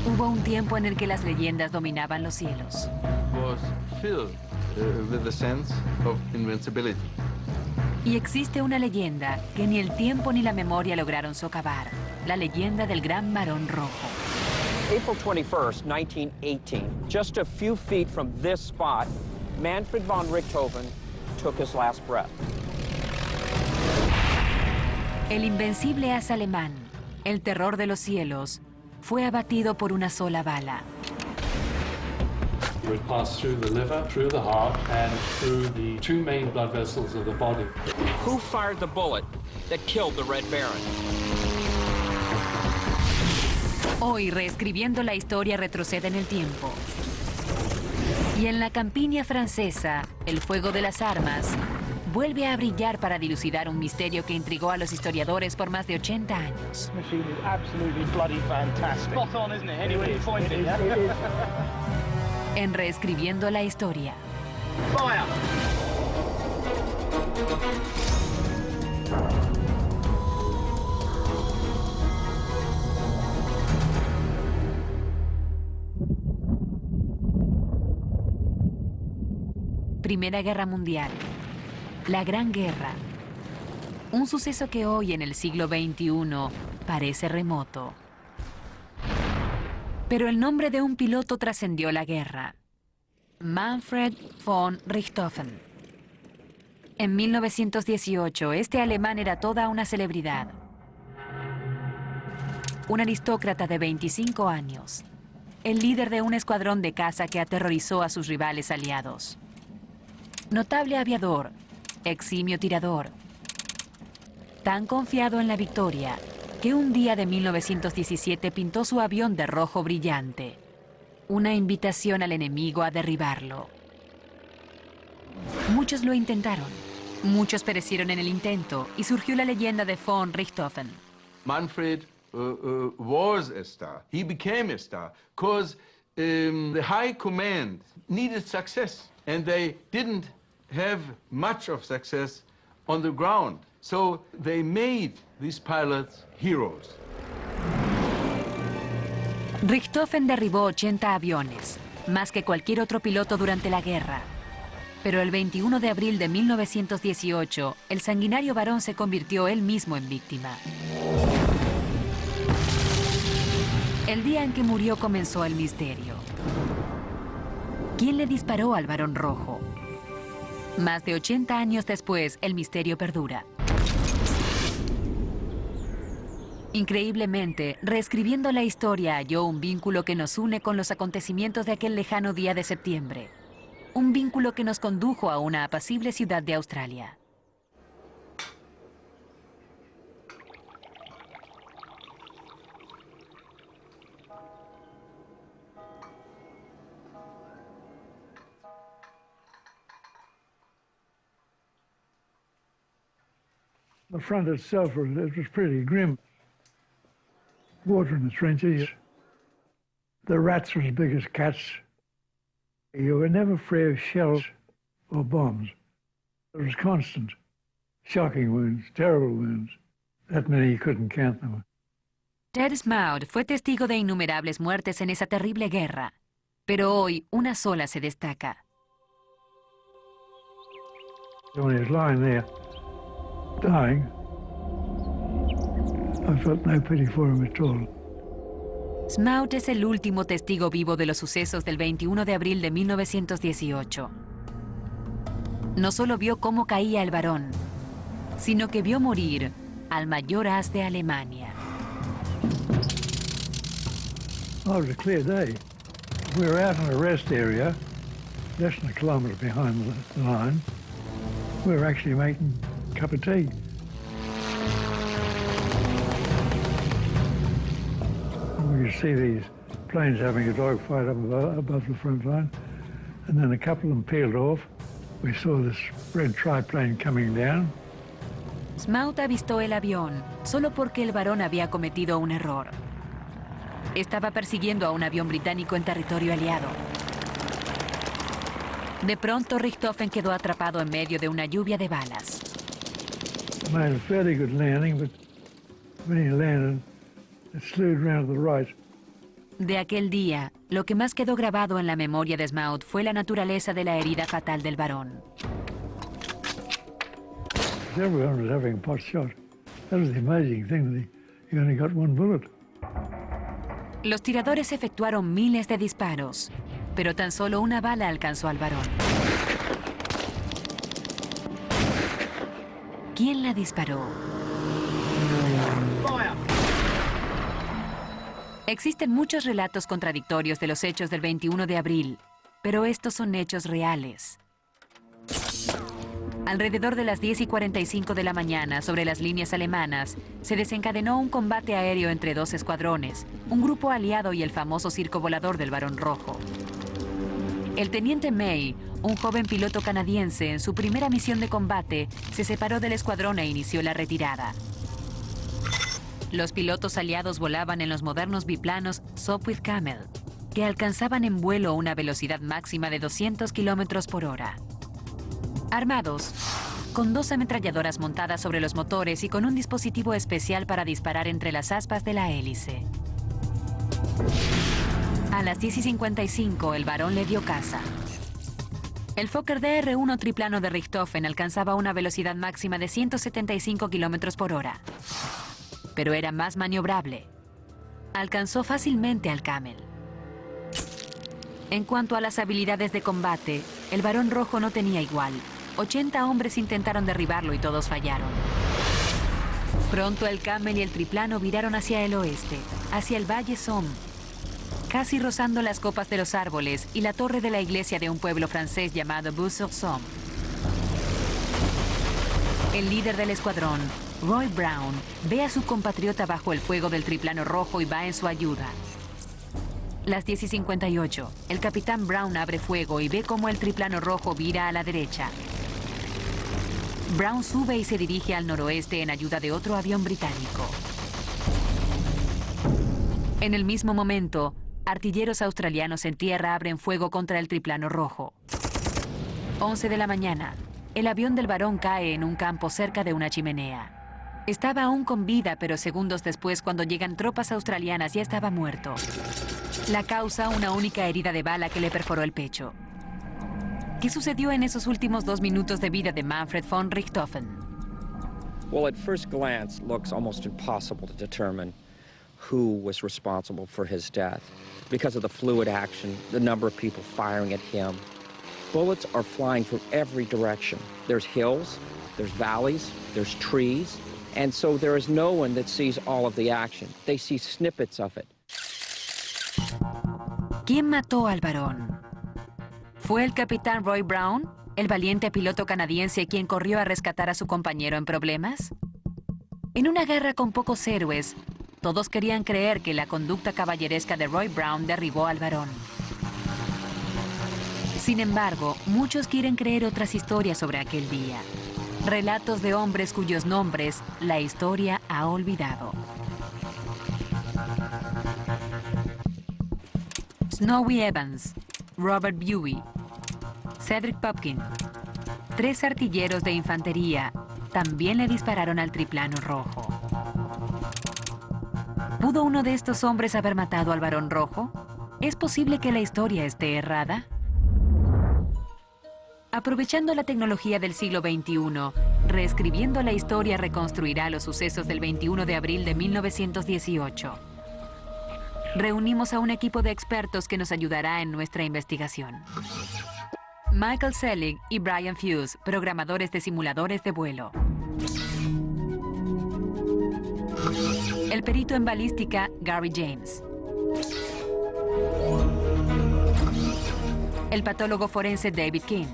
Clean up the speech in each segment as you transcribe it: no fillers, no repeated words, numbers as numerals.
Hubo un tiempo en el que las leyendas dominaban los cielos. Was filled with a sense of invincibility. Y existe una leyenda que ni el tiempo ni la memoria lograron socavar. La leyenda del Gran Varón Rojo. April 21st, 1918, just a few feet from this spot, Manfred von Richthofen took his last breath. El invencible as alemán, el terror de los cielos, fue abatido por una sola bala. It would pass through the liver, through the heart, and through the two main blood vessels of the body. Who fired the bullet that killed the Red Baron? Hoy, reescribiendo la historia, retrocede en el tiempo. Y en la campiña francesa, el fuego de las armas vuelve a brillar para dilucidar un misterio que intrigó a los historiadores por más de 80 años. En Reescribiendo la Historia. Fire! Primera Guerra Mundial. La Gran Guerra. Un suceso que hoy, en el siglo XXI, parece remoto. Pero el nombre de un piloto trascendió la guerra. Manfred von Richthofen. En 1918, este alemán era toda una celebridad. Un aristócrata de 25 años. El líder de un escuadrón de caza que aterrorizó a sus rivales aliados. Notable aviador, eximio tirador. Tan confiado en la victoria que un día de 1917 pintó su avión de rojo brillante. Una invitación al enemigo a derribarlo. Muchos lo intentaron. Muchos perecieron en el intento y surgió la leyenda de von Richthofen. Manfred was a star. He became a star because the high command needed success, and they didn't have much of success on the ground. So they made these pilots heroes. Richthofen derribó 80 aviones, más que cualquier otro piloto durante la guerra. Pero el 21 de abril de 1918, el sanguinario varón se convirtió él mismo en víctima. El día en que murió comenzó el misterio. ¿Quién le disparó al Varón Rojo? Más de 80 años después, el misterio perdura. Increíblemente, reescribiendo la historia, halló un vínculo que nos une con los acontecimientos de aquel lejano día de septiembre. Un vínculo que nos condujo a una apacible ciudad de Australia. The front itself, it was pretty grim. Water in the trenches. The rats were as big as cats. You were never free of shells or bombs. It was constant. Shocking wounds, terrible wounds. That many you couldn't count them. Ted Smout fue testigo de innumerables muertes en esa terrible guerra. Pero hoy, una sola se destaca. When he was lying there, dying, I felt no pity for him at all. Smout es el último testigo vivo de los sucesos del 21 de abril de 1918. No solo vio cómo caía el varón, sino que vio morir al mayor as de Alemania. Oh, it was a clear day. We were out in a rest area, less than a kilometre behind the line. We were actually making a cup of tea. We could see these planes having a dogfight up above the front line, and then a couple of them peeled off. We saw this red triplane coming down. Smout avistó el avión solo porque el varón había cometido un error. Estaba persiguiendo a un avión británico en territorio aliado. De pronto, Richthofen quedó atrapado en medio de una lluvia de balas. Made a fairly good landing, but when he landed, it slewed round to the right De aquel día, lo que más quedó grabado en la memoria de Smout fue la naturaleza de la herida fatal del varón. Everyone was having pot shot. That was the amazing thing. He only got one bullet. Los tiradores efectuaron miles de disparos, pero tan solo una bala alcanzó al varón. ¿Quién la disparó? Existen muchos relatos contradictorios de los hechos del 21 de abril, pero estos son hechos reales. Alrededor de las 10:45 de la mañana, sobre las líneas alemanas, se desencadenó un combate aéreo entre dos escuadrones, un grupo aliado y el famoso circo volador del Barón Rojo. El teniente May, un joven piloto canadiense, en su primera misión de combate, se separó del escuadrón e inició la retirada. Los pilotos aliados volaban en los modernos biplanos Sopwith Camel, que alcanzaban en vuelo una velocidad máxima de 200 kilómetros por hora. Armados, con 2 ametralladoras montadas sobre los motores y con un dispositivo especial para disparar entre las aspas de la hélice. A las 10:55, el varón le dio caza. El Fokker DR-1 triplano de Richthofen alcanzaba una velocidad máxima de 175 kilómetros por hora. Pero era más maniobrable. Alcanzó fácilmente al Camel. En cuanto a las habilidades de combate, el Barón Rojo no tenía igual. 80 hombres intentaron derribarlo y todos fallaron. Pronto el Camel y el triplano viraron hacia el oeste, hacia el Valle Somme, casi rozando las copas de los árboles y la torre de la iglesia de un pueblo francés llamado Buis-sur-Somme. El líder del escuadrón, Roy Brown, ve a su compatriota bajo el fuego del triplano rojo y va en su ayuda. Las 10:58, el capitán Brown abre fuego y ve cómo el triplano rojo vira a la derecha. Brown sube y se dirige al noroeste en ayuda de otro avión británico. En el mismo momento, artilleros australianos en tierra abren fuego contra el triplano rojo. 11 de la mañana, el avión del varón cae en un campo cerca de una chimenea. Estaba aún con vida, pero segundos después, cuando llegan tropas australianas, ya estaba muerto. La causa, una única herida de bala que le perforó el pecho. ¿Qué sucedió en esos últimos 2 minutos de vida de Manfred von Richthofen? Well, at first glance, it looks almost impossible to determine who was responsible for his death because of the fluid action, the number of people firing at him. Bullets are flying from every direction. There's hills, there's valleys, there's trees, and so there is no one that sees all of the action. They see snippets of it. ¿Quién mató al varón? ¿Fue el capitán Roy Brown, el valiente piloto canadiense quien corrió a rescatar a su compañero en problemas? En una guerra con pocos héroes, todos querían creer que la conducta caballeresca de Roy Brown derribó al varón. Sin embargo, muchos quieren creer otras historias sobre aquel día. Relatos de hombres cuyos nombres la historia ha olvidado. Snowy Evans, Robert Buey, Cedric Popkin. 3 artilleros de infantería también le dispararon al triplano rojo. ¿Pudo uno de estos hombres haber matado al varón rojo? ¿Es posible que la historia esté errada? Aprovechando la tecnología del siglo XXI, Reescribiendo la Historia reconstruirá los sucesos del 21 de abril de 1918. Reunimos a un equipo de expertos que nos ayudará en nuestra investigación. Michael Selig y Brian Fuse, programadores de simuladores de vuelo. El perito en balística, Gary James. El patólogo forense, David King.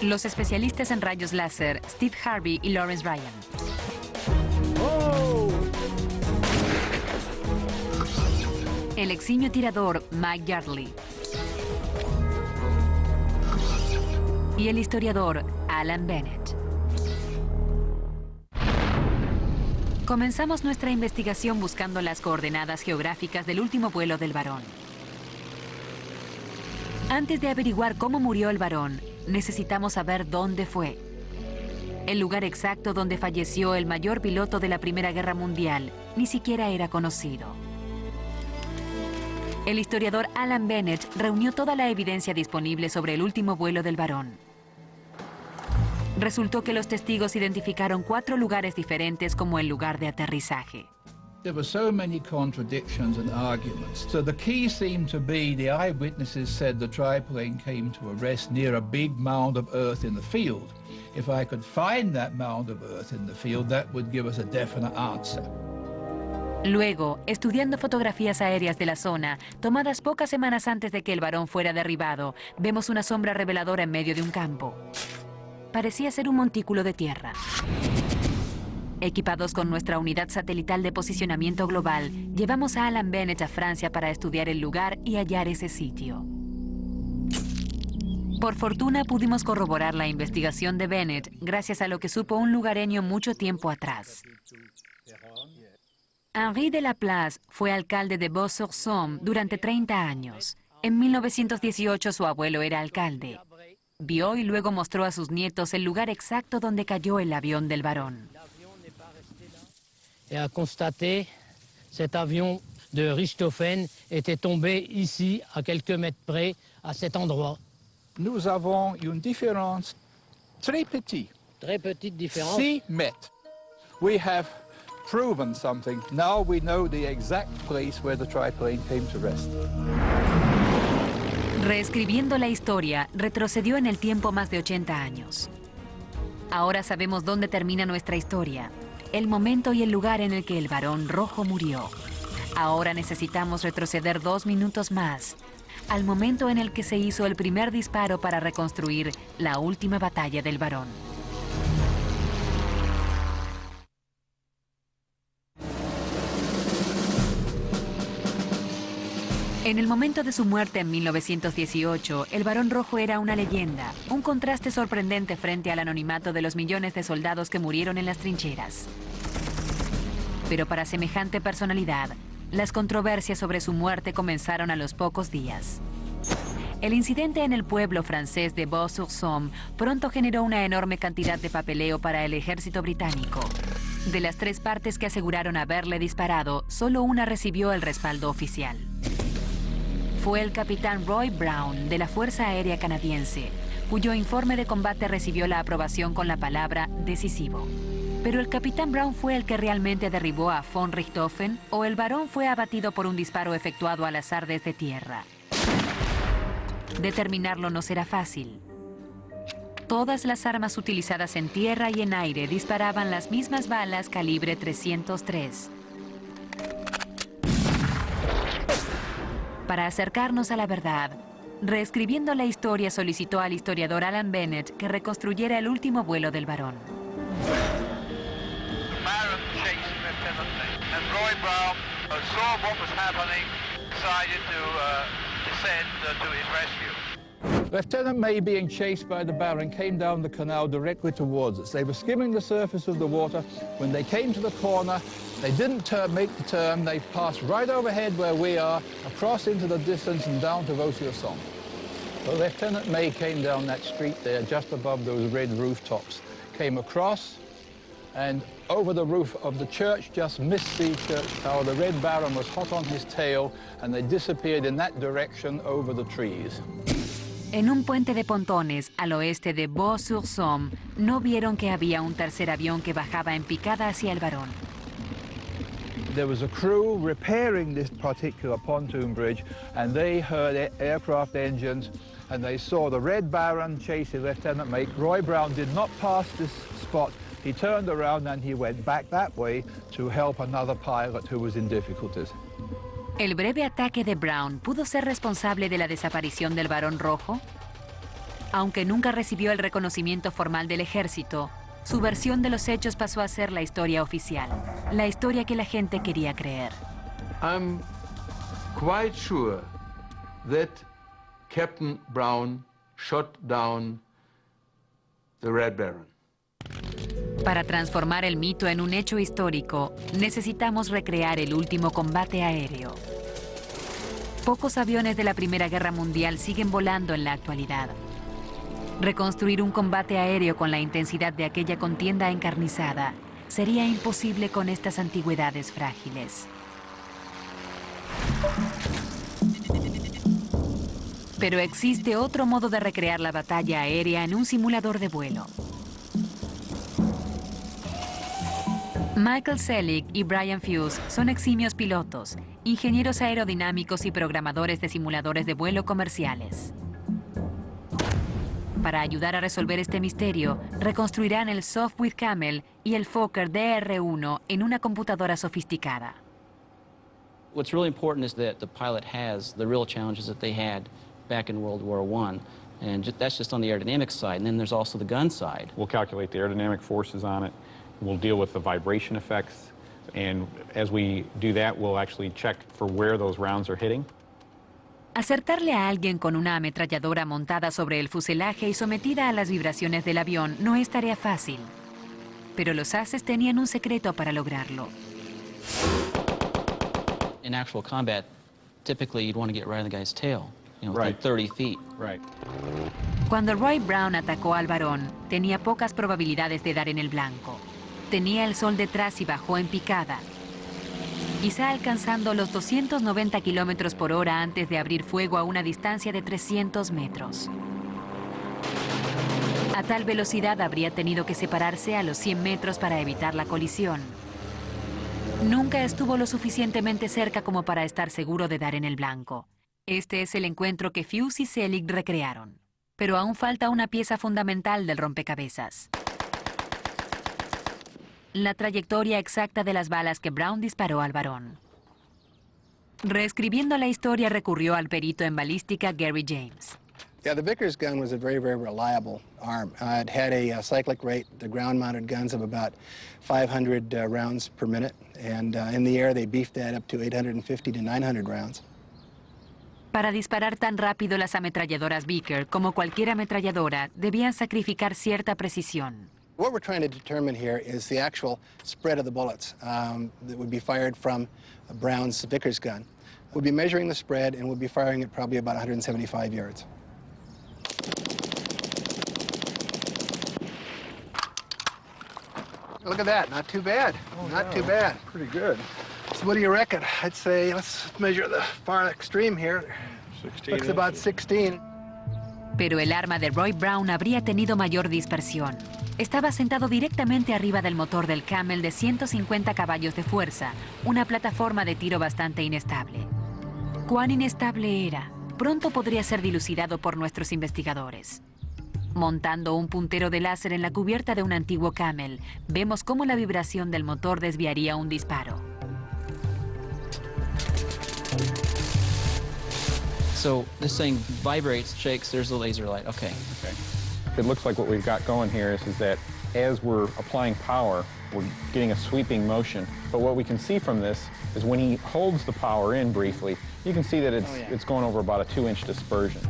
Los especialistas en rayos láser, Steve Harvey y Lawrence Ryan. El eximio tirador, Mike Yardley. Y el historiador, Alan Bennett. Comenzamos nuestra investigación buscando las coordenadas geográficas del último vuelo del varón. Antes de averiguar cómo murió el varón, necesitamos saber dónde fue. El lugar exacto donde falleció el mayor piloto de la Primera Guerra Mundial ni siquiera era conocido. El historiador Alan Bennett reunió toda la evidencia disponible sobre el último vuelo del Barón. Resultó que los testigos identificaron 4 lugares diferentes como el lugar de aterrizaje. There were so many contradictions and arguments. So the key seemed to be the eyewitnesses said the triplane came to a rest near a big mound of earth in the field. If I could find that mound of earth in the field, that would give us a definite answer. Luego, estudiando fotografías aéreas de la zona, tomadas pocas semanas antes de que el Barón fuera derribado, vemos una sombra reveladora en medio de un campo. Parecía ser un montículo de tierra. Equipados con nuestra unidad satelital de posicionamiento global, llevamos a Alan Bennett a Francia para estudiar el lugar y hallar ese sitio. Por fortuna pudimos corroborar la investigación de Bennett gracias a lo que supo un lugareño mucho tiempo atrás. Henri de Laplace fue alcalde de Vaux-sur-Somme durante 30 años. En 1918 su abuelo era alcalde. Vio y luego mostró a sus nietos el lugar exacto donde cayó el avión del Barón. Et a constaté cet avion de Richthofen était tombé ici, à quelques mètres près, à cet endroit. Nous avons une différence très petite. Très petite différence. 6 mètres. We have proven something. Now we know the exact place where the triplane came to rest. Reescribiendo la historia, retrocedió en el tiempo más de 80 años. Ahora sabemos dónde termina nuestra historia, el momento y el lugar en el que el Barón Rojo murió. Ahora necesitamos retroceder 2 minutos más, al momento en el que se hizo el primer disparo para reconstruir la última batalla del Barón. En el momento de su muerte en 1918, el Barón Rojo era una leyenda, un contraste sorprendente frente al anonimato de los millones de soldados que murieron en las trincheras. Pero para semejante personalidad, las controversias sobre su muerte comenzaron a los pocos días. El incidente en el pueblo francés de Vaux-sur-Somme pronto generó una enorme cantidad de papeleo para el ejército británico. De las 3 partes que aseguraron haberle disparado, solo una recibió el respaldo oficial. Fue el capitán Roy Brown de la Fuerza Aérea Canadiense, cuyo informe de combate recibió la aprobación con la palabra decisivo. Pero el capitán Brown fue el que realmente derribó a von Richthofen, o el Barón fue abatido por un disparo efectuado al azar desde tierra. Determinarlo no será fácil. Todas las armas utilizadas en tierra y en aire disparaban las mismas balas calibre 303. Para acercarnos a la verdad, reescribiendo la historia solicitó al historiador Alan Bennett que reconstruyera el último vuelo del Barón. Baron chased Lieutenant May, and Roy Brown saw what was happening, decided to descend to his rescue. Lieutenant May, being chased by the Baron, came down the canal directly towards us. They were skimming the surface of the water. When they came to the corner, they didn't make the turn. They passed right overhead where we are, across into the distance and down to Vaux-sur-Somme. So Lieutenant May came down that street there, just above those red rooftops, came across, and over the roof of the church, just missed the church tower. The Red Baron was hot on his tail, and they disappeared in that direction over the trees. En un puente de pontones al oeste de Vaux-sur-Somme, no vieron que había un tercer avión que bajaba en picada hacia el Barón. There was a crew repairing this particular pontoon bridge, and they heard aircraft engines, and they saw the Red Baron chasing Lieutenant May. Roy Brown did not pass this spot. He turned around and he went back that way to help another pilot who was in difficulties. ¿El breve ataque de Brown pudo ser responsable de la desaparición del Barón Rojo? Aunque nunca recibió el reconocimiento formal del ejército, su versión de los hechos pasó a ser la historia oficial, la historia que la gente quería creer. I'm quite sure that Captain Brown shot down the Red Baron. Para transformar el mito en un hecho histórico, necesitamos recrear el último combate aéreo. Pocos aviones de la Primera Guerra Mundial siguen volando en la actualidad. Reconstruir un combate aéreo con la intensidad de aquella contienda encarnizada sería imposible con estas antigüedades frágiles. Pero existe otro modo de recrear la batalla aérea en un simulador de vuelo. Michael Selig y Brian Fuse son eximios pilotos, ingenieros aerodinámicos y programadores de simuladores de vuelo comerciales. Para ayudar a resolver este misterio, reconstruirán el Sopwith Camel y el Fokker DR-1 en una computadora sofisticada. What's really important is that the pilot has the real challenges that they had back in World War I, and that's just on the aerodynamic side, and then there's also the gun side. We'll calculate the aerodynamic forces on it, we'll deal with the vibration effects, and as we do that, we'll actually check for where those rounds are hitting. Acertarle a alguien con una ametralladora montada sobre el fuselaje y sometida a las vibraciones del avión no es tarea fácil. Pero los ases tenían un secreto para lograrlo. In actual combat, typically you'd want to get right on the guy's tail, you know, within Right. 30 feet. Right. Cuando Roy Brown atacó al varón, tenía pocas probabilidades de dar en el blanco. Tenía el sol detrás y bajó en picada, quizá alcanzando los 290 kilómetros por hora antes de abrir fuego a una distancia de 300 metros. A tal velocidad habría tenido que separarse a los 100 metros para evitar la colisión. Nunca estuvo lo suficientemente cerca como para estar seguro de dar en el blanco. Este es el encuentro que Fuse y Selig recrearon. Pero aún falta una pieza fundamental del rompecabezas: la trayectoria exacta de las balas que Brown disparó al varón. Reescribiendo la historia, recurrió al perito en balística Gary James. Yeah, the Vickers gun was a very, very reliable arm. It had a cyclic rate, the ground-mounted guns, of about 500 rounds per minute, and in the air they beefed that up to 850 to 900 rounds. Para disparar tan rápido, las ametralladoras Vickers, como cualquier ametralladora, debían sacrificar cierta precisión. What we're trying to determine here is the actual spread of the bullets that would be fired from Brown's Vickers gun. We'll be measuring the spread, and we'll be firing it probably about 175 yards. Look at that, not too bad, not too bad. Pretty good. So what do you reckon? I'd say, let's measure the far extreme here. 16 Looks about 16. Pero el arma de Roy Brown habría tenido mayor dispersión. Estaba sentado directamente arriba del motor del Camel de 150 caballos de fuerza, una plataforma de tiro bastante inestable. ¿Cuán inestable era? Pronto podría ser dilucidado por nuestros investigadores. Montando un puntero de láser en la cubierta de un antiguo Camel, vemos cómo la vibración del motor desviaría un disparo. So this thing vibrates, shakes, there's the laser light. Okay. Okay. It looks like what we've got going here is that as we're applying power, we're getting a sweeping motion. But what we can see from this is when he holds the power in briefly, you can see that it's going over about a 2-inch dispersion.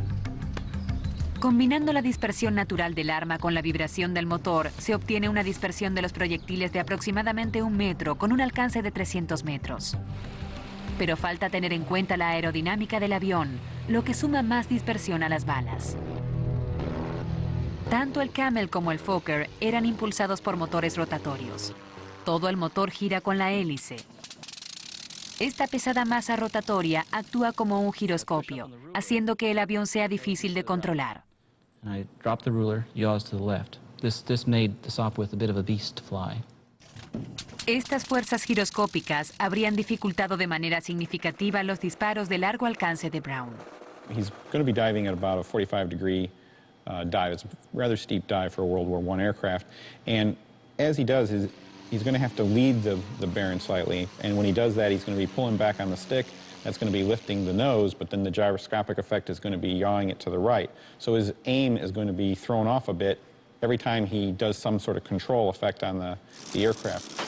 Combinando la dispersión natural del arma con la vibración del motor, se obtiene una dispersión de los proyectiles de aproximadamente 1 metro, con un alcance de 300 metros. Pero falta tener en cuenta la aerodinámica del avión, lo que suma más dispersión a las balas. Tanto el Camel como el Fokker eran impulsados por motores rotatorios. Todo el motor gira con la hélice. Esta pesada masa rotatoria actúa como un giroscopio, haciendo que el avión sea difícil de controlar. And I drop the ruler, yaws to the left. This made the Sopwith a bit of a beast to fly. Estas fuerzas giroscópicas habrían dificultado de manera significativa los disparos de largo alcance de Brown. He's going to be diving at about a 45-degree dive. It's a rather steep dive for a World War I aircraft. And as he does, he's going to have to lead the bearing slightly. And when he does that, he's going to be pulling back on the stick. That's going to be lifting the nose, but then the gyroscopic effect is going to be yawing it to the right. So his aim is going to be thrown off a bit every time he does some sort of control effect on the aircraft.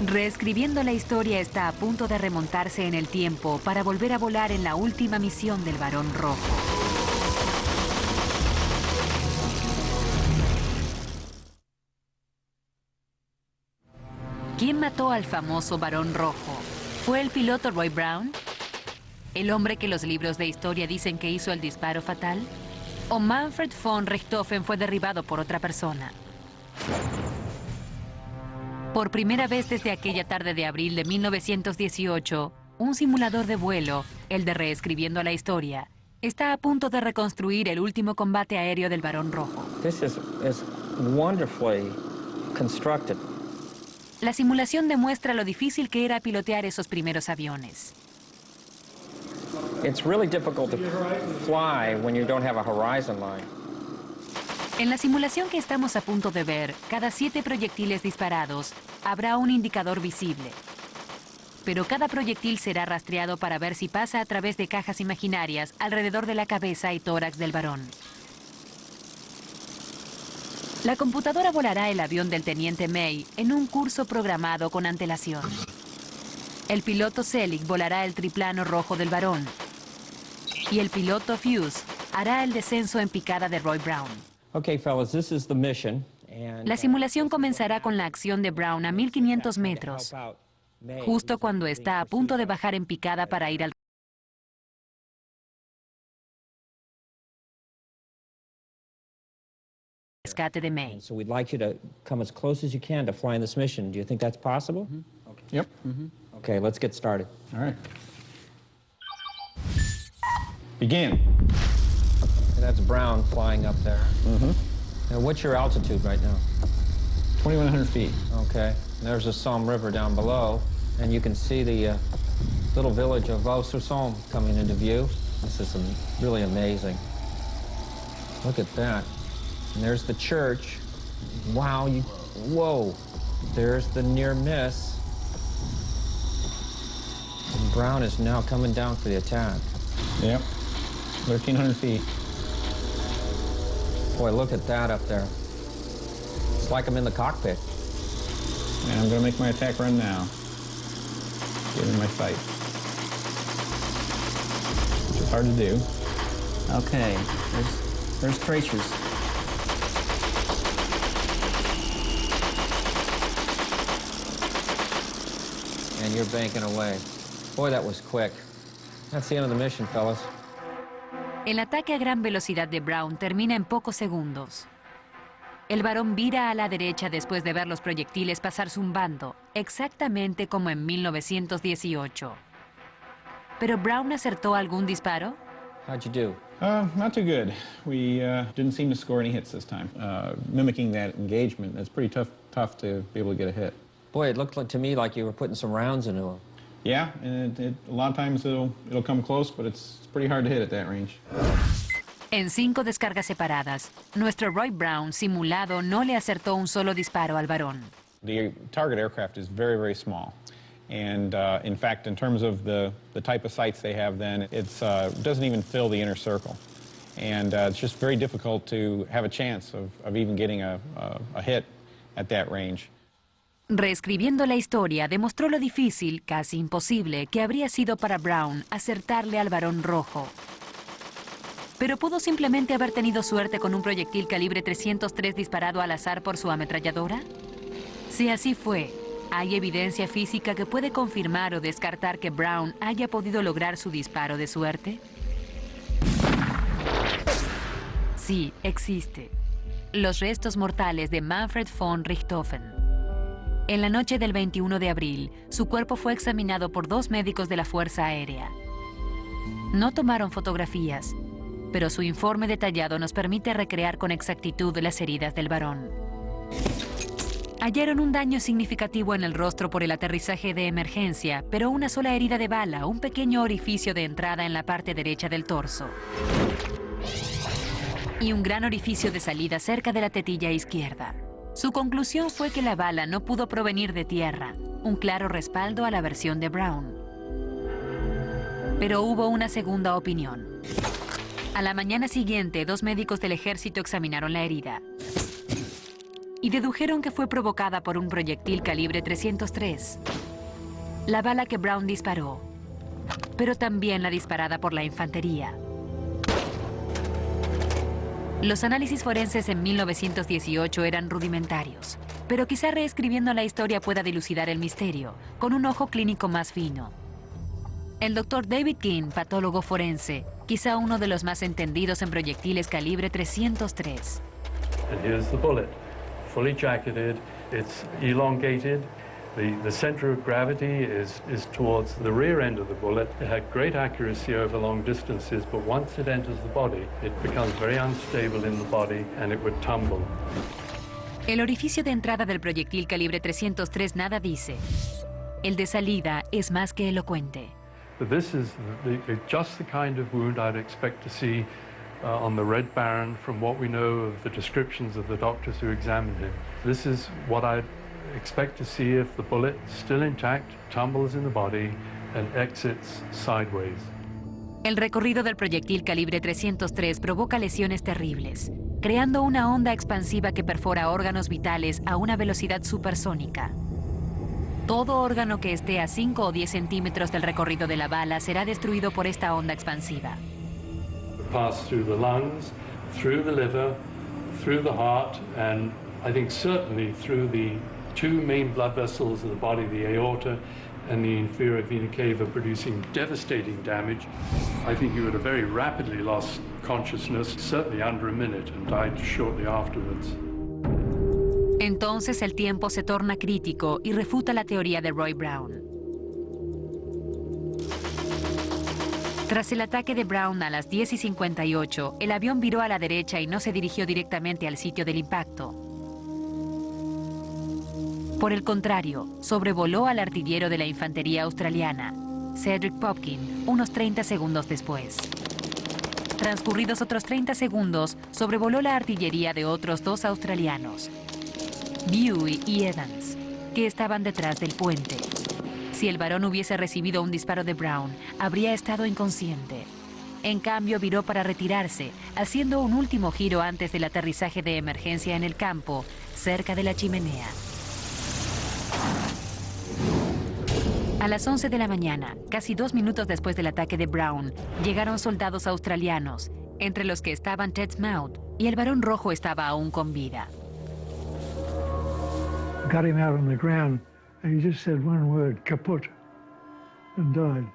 Reescribiendo la historia está a punto de remontarse en el tiempo para volver a volar en la última misión del Barón Rojo. ¿Quién mató al famoso Barón Rojo? ¿Fue el piloto Roy Brown? ¿El hombre que los libros de historia dicen que hizo el disparo fatal? ¿O Manfred von Richthofen fue derribado por otra persona? Por primera vez desde aquella tarde de abril de 1918, un simulador de vuelo, el de Reescribiendo la Historia, está a punto de reconstruir el último combate aéreo del Barón Rojo. This is wonderfully constructed. La simulación demuestra lo difícil que era pilotear esos primeros aviones. It's really difficult to fly when you don't have a horizon line. En la simulación que estamos a punto de ver, cada 7 proyectiles disparados, habrá un indicador visible. Pero cada proyectil será rastreado para ver si pasa a través de cajas imaginarias alrededor de la cabeza y tórax del varón. La computadora volará el avión del teniente May en un curso programado con antelación. El piloto Selig volará el triplano rojo del varón. Y el piloto Fuse hará el descenso en picada de Roy Brown. Okay, fellas, this is the mission. La simulación comenzará con la acción de Brown a 1500 metros, justo cuando está a punto de bajar en picada para ir al rescate de May. So we'd like you to come as close as you can to flying this mission. Do you think that's possible? Okay. Yep. Okay, let's get started. All right. Begin. And that's Brown flying up there. Now, what's your altitude right now? 2,100 feet. Okay. There's the Somme River down below, and you can see the little village of Vaux-sur-Somme coming into view. This is really amazing. Look at that. And there's the church. Wow, whoa. There's the near miss. And Brown is now coming down for the attack. Yep. 1,300 feet. Boy, look at that up there. It's like I'm in the cockpit. And I'm going to make my attack run now. Get in my sight. Which is hard to do. Okay, there's tracers. And you're banking away. Boy, that was quick. That's the end of the mission, fellas. El ataque a gran velocidad de Brown termina en pocos segundos. El varón vira a la derecha después de ver los proyectiles pasar zumbando, exactamente como en 1918. ¿Pero Brown acertó algún disparo? How'd you do? Not too good. We didn't seem to score any hits this time. Mimicking that engagement, that's pretty tough to be able to get a hit. Boy, it looked to me like you were putting some rounds into him. Yeah, and a lot of times it'll come close, but it's pretty hard to hit at that range. En 5 descargas separadas, nuestro Roy Brown simulado no le acertó un solo disparo al varón. The target aircraft is very, very small. And in fact, in terms of the type of sights they have then, it doesn't even fill the inner circle. And it's just very difficult to have a chance of even getting a hit at that range. Reescribiendo la historia, demostró lo difícil, casi imposible, que habría sido para Brown acertarle al varón rojo. ¿Pero pudo simplemente haber tenido suerte con un proyectil calibre 303 disparado al azar por su ametralladora? Si así fue, ¿hay evidencia física que puede confirmar o descartar que Brown haya podido lograr su disparo de suerte? Sí, existe. Los restos mortales de Manfred von Richthofen. En la noche del 21 de abril, su cuerpo fue examinado por 2 médicos de la Fuerza Aérea. No tomaron fotografías, pero su informe detallado nos permite recrear con exactitud las heridas del varón. Hallaron un daño significativo en el rostro por el aterrizaje de emergencia, pero una sola herida de bala, un pequeño orificio de entrada en la parte derecha del torso. Y un gran orificio de salida cerca de la tetilla izquierda. Su conclusión fue que la bala no pudo provenir de tierra, un claro respaldo a la versión de Brown. Pero hubo una segunda opinión. A la mañana siguiente, 2 médicos del ejército examinaron la herida y dedujeron que fue provocada por un proyectil calibre 303. La bala que Brown disparó, pero también la disparada por la infantería. Los análisis forenses en 1918 eran rudimentarios, pero quizá reescribiendo la historia pueda dilucidar el misterio, con un ojo clínico más fino. El Dr. David King, patólogo forense, quizá uno de los más entendidos en proyectiles calibre 303. And here's the bullet, fully jacketed, it's elongated. The center of gravity is towards the rear end of the bullet. It had great accuracy over long distances, but once it enters the body, it becomes very unstable in the body and it would tumble. El orificio de entrada del proyectil calibre 303 nada dice. El de salida es más que elocuente. But this is just the kind of wound I'd expect to see on the Red Baron from what we know of the descriptions of the doctors who examined him. This is what I'd expect to see if the bullet, still intact, tumbles in the body and exits sideways. El recorrido del proyectil calibre 303 provoca lesiones terribles, creando una onda expansiva que perfora órganos vitales a una velocidad supersónica. Todo órgano que esté a 5 o 10 centímetros del recorrido de la bala será destruido por esta onda expansiva. It passed through the lungs, through the liver, through the heart, and I think certainly through the two main blood vessels of the body, the aorta and the inferior vena cava, producing devastating damage. I think he would have very rapidly lost consciousness, certainly under a minute, and died shortly afterwards. Entonces el tiempo se torna crítico y refuta la teoría de Roy Brown. Tras el ataque de Brown a las 10:58, el avión viró a la derecha y no se dirigió directamente al sitio del impacto. Por el contrario, sobrevoló al artillero de la infantería australiana, Cedric Popkin, unos 30 segundos después. Transcurridos otros 30 segundos, sobrevoló la artillería de otros 2 australianos, Dewey y Evans, que estaban detrás del puente. Si el varón hubiese recibido un disparo de Brown, habría estado inconsciente. En cambio, viró para retirarse, haciendo un último giro antes del aterrizaje de emergencia en el campo, cerca de la chimenea. A las 11 de la mañana, casi 2 minutos después del ataque de Brown, llegaron soldados australianos, entre los que estaban Ted Smout, y el varón rojo estaba aún con vida. Got him out on the ground, and he just said one word, kaput, and died.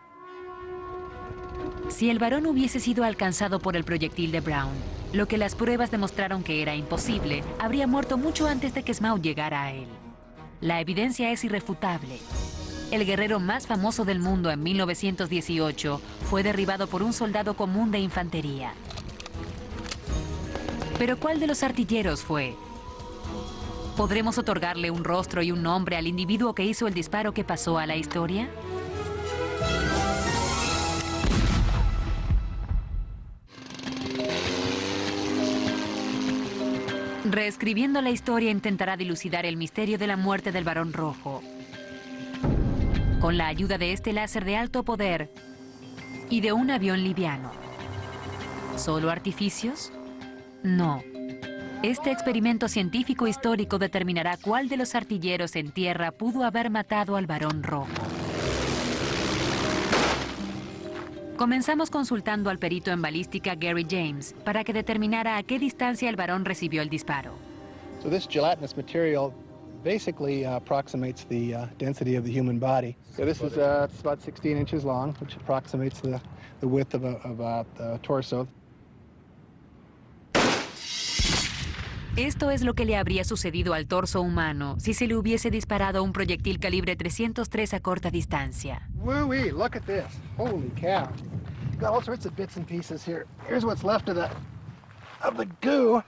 Si el varón hubiese sido alcanzado por el proyectil de Brown, lo que las pruebas demostraron que era imposible, habría muerto mucho antes de que Smout llegara a él. La evidencia es irrefutable. El guerrero más famoso del mundo en 1918 fue derribado por un soldado común de infantería. ¿Pero cuál de los artilleros fue? ¿Podremos otorgarle un rostro y un nombre al individuo que hizo el disparo que pasó a la historia? Reescribiendo la historia intentará dilucidar el misterio de la muerte del varón rojo. Con la ayuda de este láser de alto poder y de un avión liviano. ¿Solo artificios? No. Este experimento científico histórico determinará cuál de los artilleros en tierra pudo haber matado al varón rojo. Comenzamos consultando al perito en balística Gary James para que determinara a qué distancia el varón recibió el disparo. So this gelatinous material basically approximates the density of the human body. So this is it's about 16 inches long, which approximates the width of a torso. Esto es lo que le habría sucedido al torso humano si se le hubiese disparado un proyectil calibre 303 a corta distancia. Woo-wee, look at this. Holy cow. Got all sorts of bits and pieces here. Here's what's left of the goo.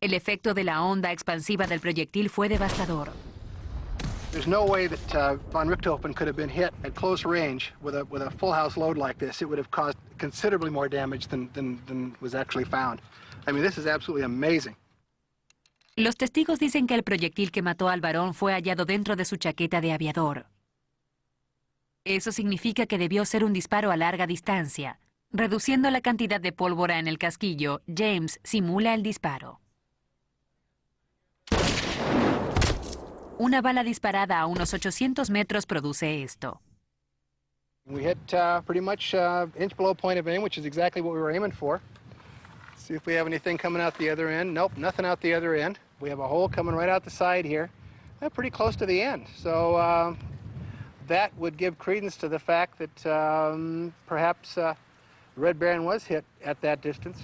El efecto de la onda expansiva del proyectil fue devastador. There's no way that von Richthofen could have been hit at close range with a full house load like this. It would have caused considerably more damage than was actually found. I mean, this is absolutely amazing. Los testigos dicen que el proyectil que mató al varón fue hallado dentro de su chaqueta de aviador. Eso significa que debió ser un disparo a larga distancia. Reduciendo la cantidad de pólvora en el casquillo, James simula el disparo. Una bala disparada a unos 800 metros produce esto. We hit pretty much inch below point of aim, which is exactly what we were aiming for. See if we have anything coming out the other end. Nope, nothing out the other end. We have a hole coming right out the side here. Pretty close to the end. So that would give credence to the fact that perhaps Red Baron was hit at that distance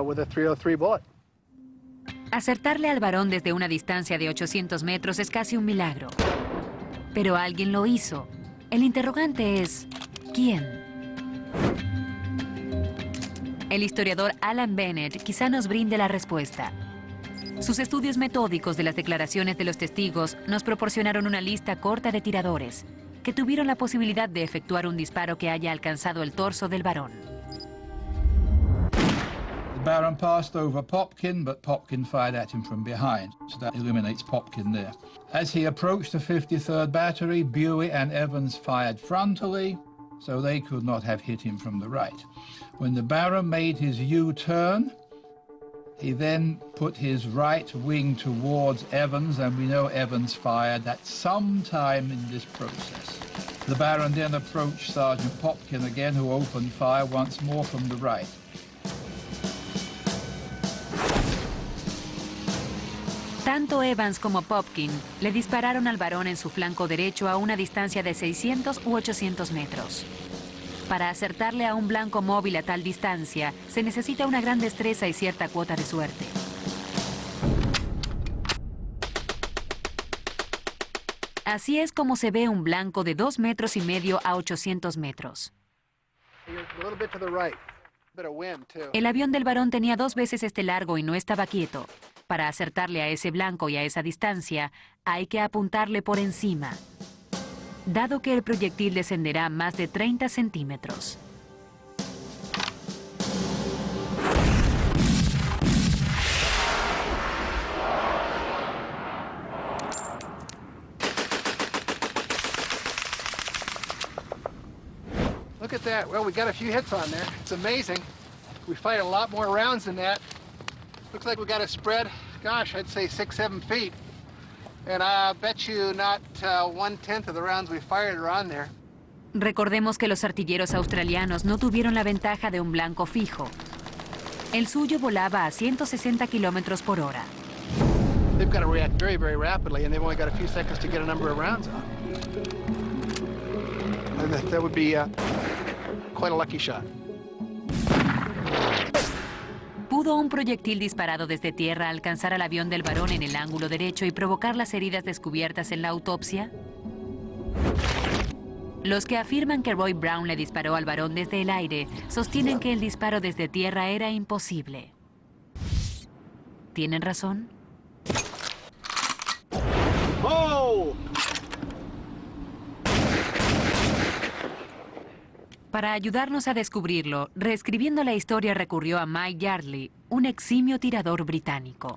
with a .303 bullet. Acertarle al varón desde una distancia de 800 metros es casi un milagro. Pero alguien lo hizo. El interrogante es, ¿quién? El historiador Alan Bennett quizá nos brinde la respuesta. Sus estudios metódicos de las declaraciones de los testigos nos proporcionaron una lista corta de tiradores que tuvieron la posibilidad de efectuar un disparo que haya alcanzado el torso del varón. The Baron passed over Popkin, but Popkin fired at him from behind, so that eliminates Popkin there. As he approached the 53rd Battery, Buey and Evans fired frontally, so they could not have hit him from the right. When the Baron made his U-turn, he then put his right wing towards Evans, and we know Evans fired at some time in this process. The Baron then approached Sergeant Popkin again, who opened fire once more from the right. Tanto Evans como Popkin le dispararon al varón en su flanco derecho a una distancia de 600 u 800 metros. Para acertarle a un blanco móvil a tal distancia, se necesita una gran destreza y cierta cuota de suerte. Así es como se ve un blanco de 2,5 metros a 800 metros. El avión del varón tenía 2 veces este largo y no estaba quieto. Para acertarle a ese blanco y a esa distancia, hay que apuntarle por encima, dado que el proyectil descenderá más de 30 centímetros. Look at that. Well, we got a few hits on there. It's amazing. We fired a lot more rounds than that. Looks like we got a spread, gosh, I'd say 6-7 feet. And I bet you not 1/10 of the rounds we fired are on there. Recordemos que los artilleros australianos no tuvieron la ventaja de un blanco fijo. El suyo volaba a 160 kilómetros por hora. They've got to react very, very rapidly, and they've only got a few seconds to get a number of rounds on. And that would be quite a lucky shot. ¿Pudo un proyectil disparado desde tierra alcanzar al avión del varón en el ángulo derecho y provocar las heridas descubiertas en la autopsia? Los que afirman que Roy Brown le disparó al varón desde el aire sostienen que el disparo desde tierra era imposible. ¿Tienen razón? ¡Oh! Para ayudarnos a descubrirlo, reescribiendo la historia recurrió a Mike Yardley, un eximio tirador británico.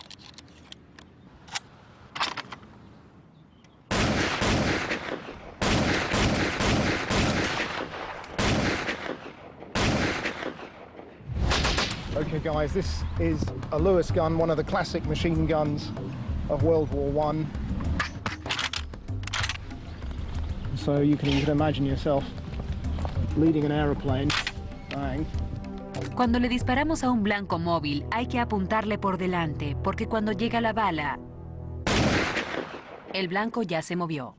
Okay guys, this is a Lewis gun, one of the classic machine guns of World War I. So you can imagine yourself leading an aeroplane. Bang. Cuando le disparamos a un blanco móvil, hay que apuntarle por delante, porque cuando llega la bala, el blanco ya se movió.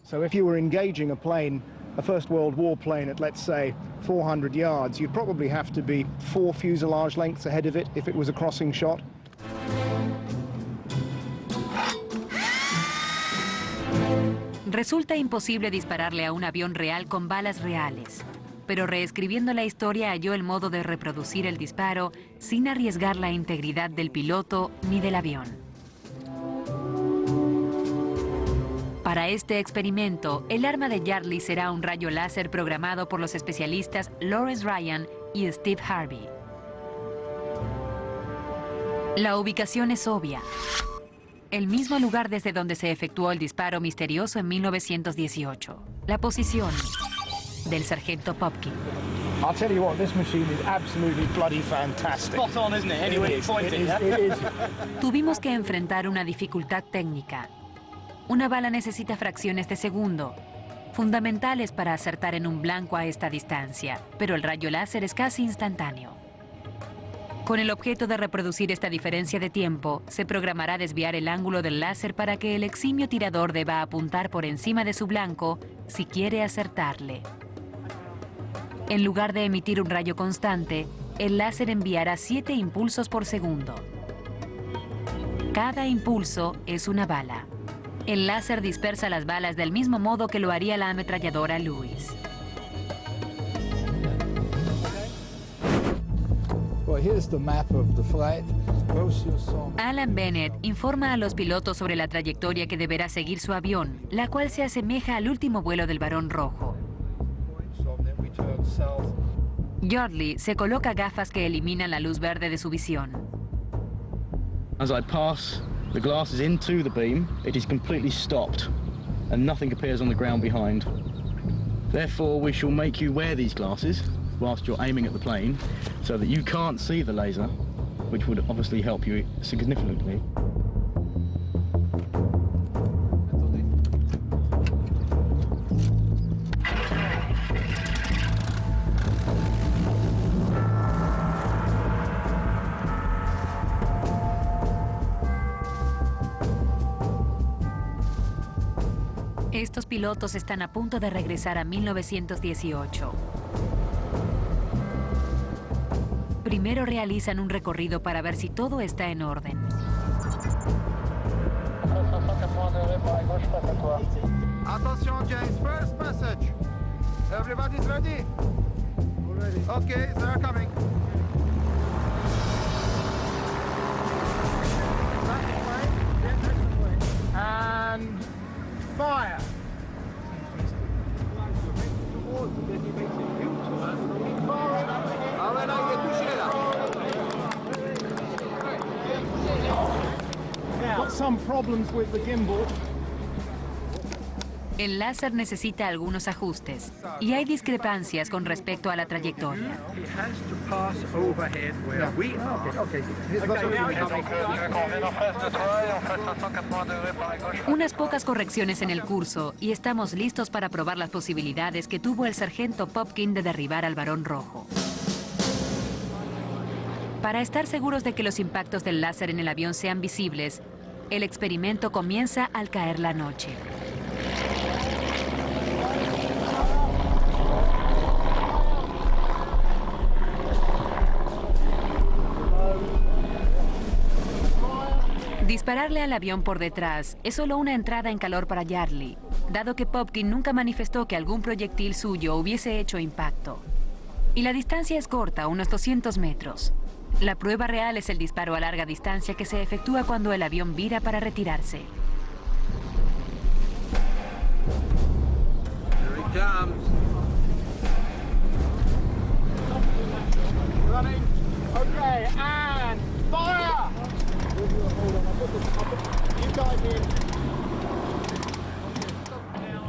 So if you were engaging a plane, a First World War plane at, let's say, 400 yards, you'd probably have to be 4 fuselage lengths ahead of it if it was a crossing shot. Resulta imposible dispararle a un avión real con balas reales, pero reescribiendo la historia halló el modo de reproducir el disparo sin arriesgar la integridad del piloto ni del avión. Para este experimento, el arma de Yardley será un rayo láser programado por los especialistas Lawrence Ryan y Steve Harvey. La ubicación es obvia. El mismo lugar desde donde se efectuó el disparo misterioso en 1918. La posición del sargento Popkin. I'll tell you what, this machine is absolutely bloody fantastic. Spot on, isn't it? Anyway, it is. Tuvimos que enfrentar una dificultad técnica. Una bala necesita fracciones de segundo, fundamentales para acertar en un blanco a esta distancia, pero el rayo láser es casi instantáneo. Con el objeto de reproducir esta diferencia de tiempo, se programará desviar el ángulo del láser para que el eximio tirador deba apuntar por encima de su blanco si quiere acertarle. En lugar de emitir un rayo constante, el láser enviará 7 impulsos por segundo. Cada impulso es una bala. El láser dispersa las balas del mismo modo que lo haría la ametralladora Lewis. Alan Bennett informa a los pilotos sobre la trayectoria que deberá seguir su avión, la cual se asemeja al último vuelo del Barón Rojo. Yardley se coloca gafas que eliminan la luz verde de su visión. As I pass the glasses into the beam, it is completely stopped and nothing appears on the ground behind. Therefore, we shall make you wear these glasses whilst you're aiming at the plane so that you can't see the laser, which would obviously help you significantly. Estos pilotos están a punto de regresar a 1918. Primero realizan un recorrido para ver si todo está en orden. Attention James, first message. Everybody's ready? Okay, they're coming. And fire. Got some problems with the gimbal. El láser necesita algunos ajustes y hay discrepancias con respecto a la trayectoria. Unas pocas correcciones en el curso y estamos listos para probar las posibilidades que tuvo el sargento Popkin de derribar al Barón Rojo. Para estar seguros de que los impactos del láser en el avión sean visibles, el experimento comienza al caer la noche. Dispararle al avión por detrás es solo una entrada en calor para Yardley, dado que Popkin nunca manifestó que algún proyectil suyo hubiese hecho impacto. Y la distancia es corta, unos 200 metros. La prueba real es el disparo a larga distancia que se efectúa cuando el avión vira para retirarse. Okay, and fire!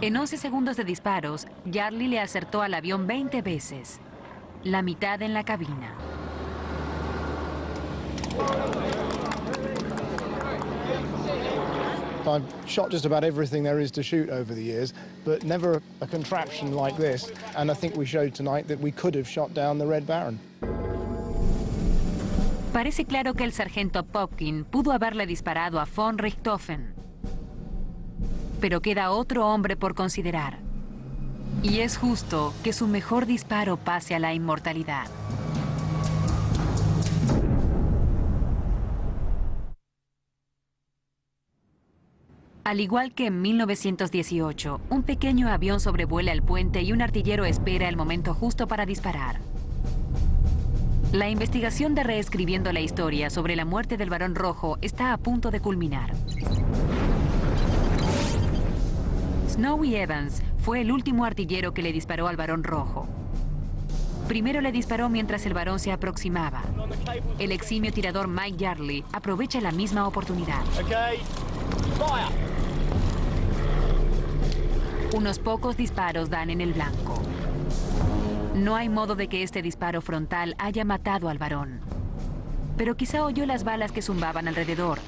En 11 segundos de disparos, Yardley le acertó al avión 20 veces, la mitad en la cabina. I've shot just about everything there is to shoot over the years, but never a contraption like this. And I think we showed tonight that we could have shot down the Red Baron. Parece claro que el sargento Popkin pudo haberle disparado a von Richthofen. Pero queda otro hombre por considerar. Y es justo que su mejor disparo pase a la inmortalidad. Al igual que en 1918, un pequeño avión sobrevuela el puente y un artillero espera el momento justo para disparar. La investigación de Reescribiendo la Historia sobre la muerte del Barón Rojo está a punto de culminar. Snowy Evans fue el último artillero que le disparó al Barón Rojo. Primero le disparó mientras el varón se aproximaba. El eximio tirador Mike Yardley aprovecha la misma oportunidad. Unos pocos disparos dan en el blanco. No hay modo de que este disparo frontal haya matado al varón. Pero quizá oyó las balas que zumbaban alrededor.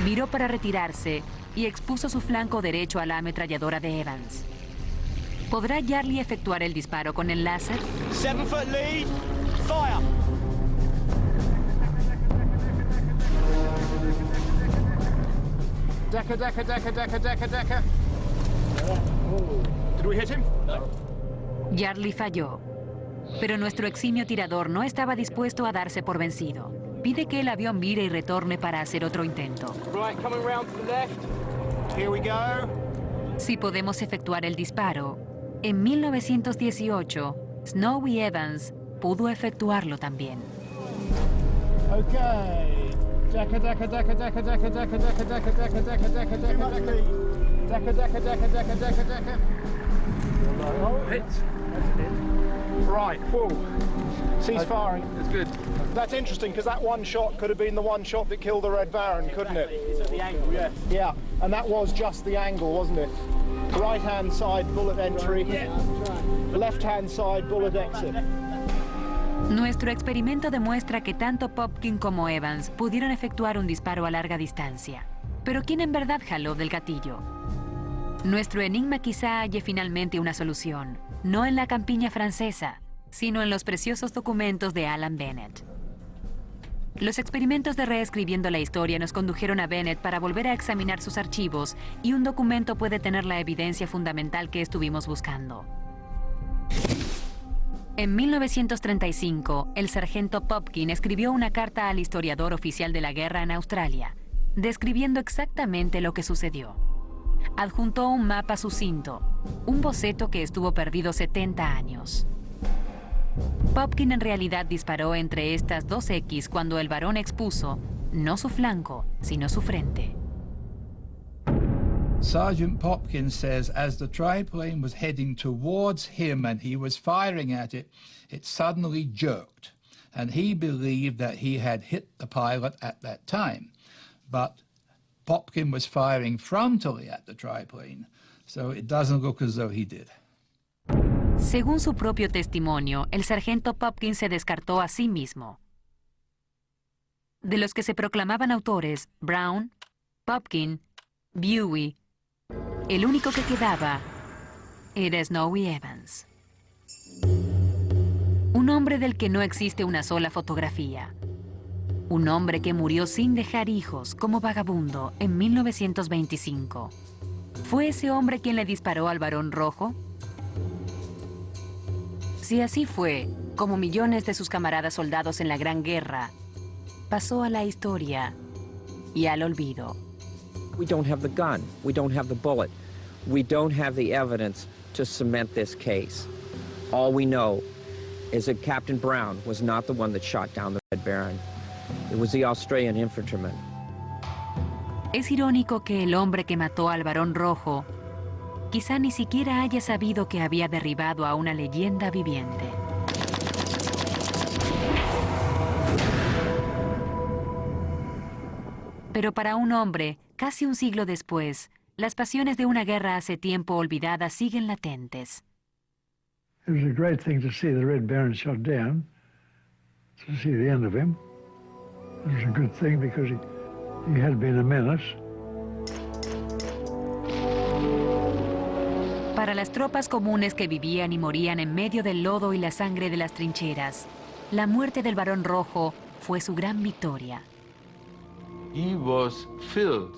Viró para retirarse y expuso su flanco derecho a la ametralladora de Evans. ¿Podrá Yardley efectuar el disparo con el láser? 7 foot lead, fire! Decker, Decker, Decker, Decker, Decker, Decker. Did we hit him? No. Yardley falló, pero nuestro eximio tirador no estaba dispuesto a darse por vencido. Pide que el avión vire y retorne para hacer otro intento. Right, coming round to the left. Here we go. Si podemos efectuar el disparo, en 1918, Snowy Evans pudo efectuarlo también. Okay. Decker, Decker, Decker, Decker, Decker, Decker, Decker, Decker, Decker, Decker, Decker, Decker, Decker. Decker, Decker, Decker, Decker, Decker, Decker. Hit. Right, whoa. Cease firing. It's good. That's interesting, because that one shot could have been the one shot that killed the Red Baron, couldn't it? It's at the angle, yes. Yeah, and that was just the angle, wasn't it? Right-hand side bullet entry, left-hand side bullet exit. Nuestro experimento demuestra que tanto Popkin como Evans pudieron efectuar un disparo a larga distancia. Pero ¿quién en verdad jaló del gatillo? Nuestro enigma quizá halle finalmente una solución, no en la campiña francesa, sino en los preciosos documentos de Alan Bennett. Los experimentos de reescribiendo la historia nos condujeron a Bennett para volver a examinar sus archivos, y un documento puede tener la evidencia fundamental que estuvimos buscando. En 1935, el sargento Popkin escribió una carta al historiador oficial de la guerra en Australia, describiendo exactamente lo que sucedió. Adjuntó un mapa sucinto, un boceto que estuvo perdido 70 años. Popkin en realidad disparó entre estas dos X cuando el varón expuso no su flanco, sino su frente. Sergeant Popkin says as the triplane was heading towards him and he was firing at it, it suddenly jerked. And he believed that he had hit the pilot at that time. But Popkin was firing frontally at the triplane, so it doesn't look as though he did. Según su propio testimonio, el sargento Popkin se descartó a sí mismo. De los que se proclamaban autores, Brown, Popkin, Buey, el único que quedaba era Snowy Evans. Un hombre del que no existe una sola fotografía. Un hombre que murió sin dejar hijos como vagabundo en 1925. ¿Fue ese hombre quien le disparó al varón rojo? Si así fue, como millones de sus camaradas soldados en la Gran Guerra, pasó a la historia y al olvido. We don't have the gun. We don't have the bullet. We don't have the evidence to cement this case. All we know is that Captain Brown was not the one that shot down the Red Baron. It was the Australian infantryman. Es irónico que el hombre que mató al varón rojo quizá ni siquiera haya sabido que había derribado a una leyenda viviente. Pero para un hombre, casi un siglo después, las pasiones de una guerra hace tiempo olvidada siguen latentes. It was a great thing to see the Red Baron shot down, to see the end of him. It was a good thing because he had been a menace. Para las tropas comunes que vivían y morían en medio del lodo y la sangre de las trincheras, la muerte del varón rojo fue su gran victoria. He was filled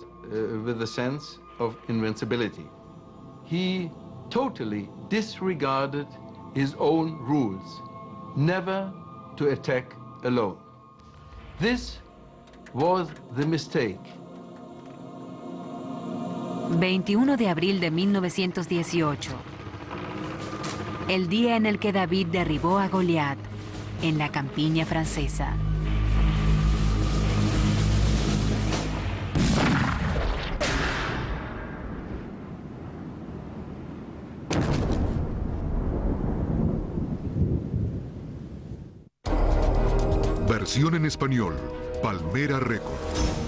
with a sense of invincibility. He totally disregarded his own rules, never to attack alone. This was the mistake. 21 de abril de 1918. El día en el que David derribó a Goliat en la campiña francesa. Versión en español, Palmera Records.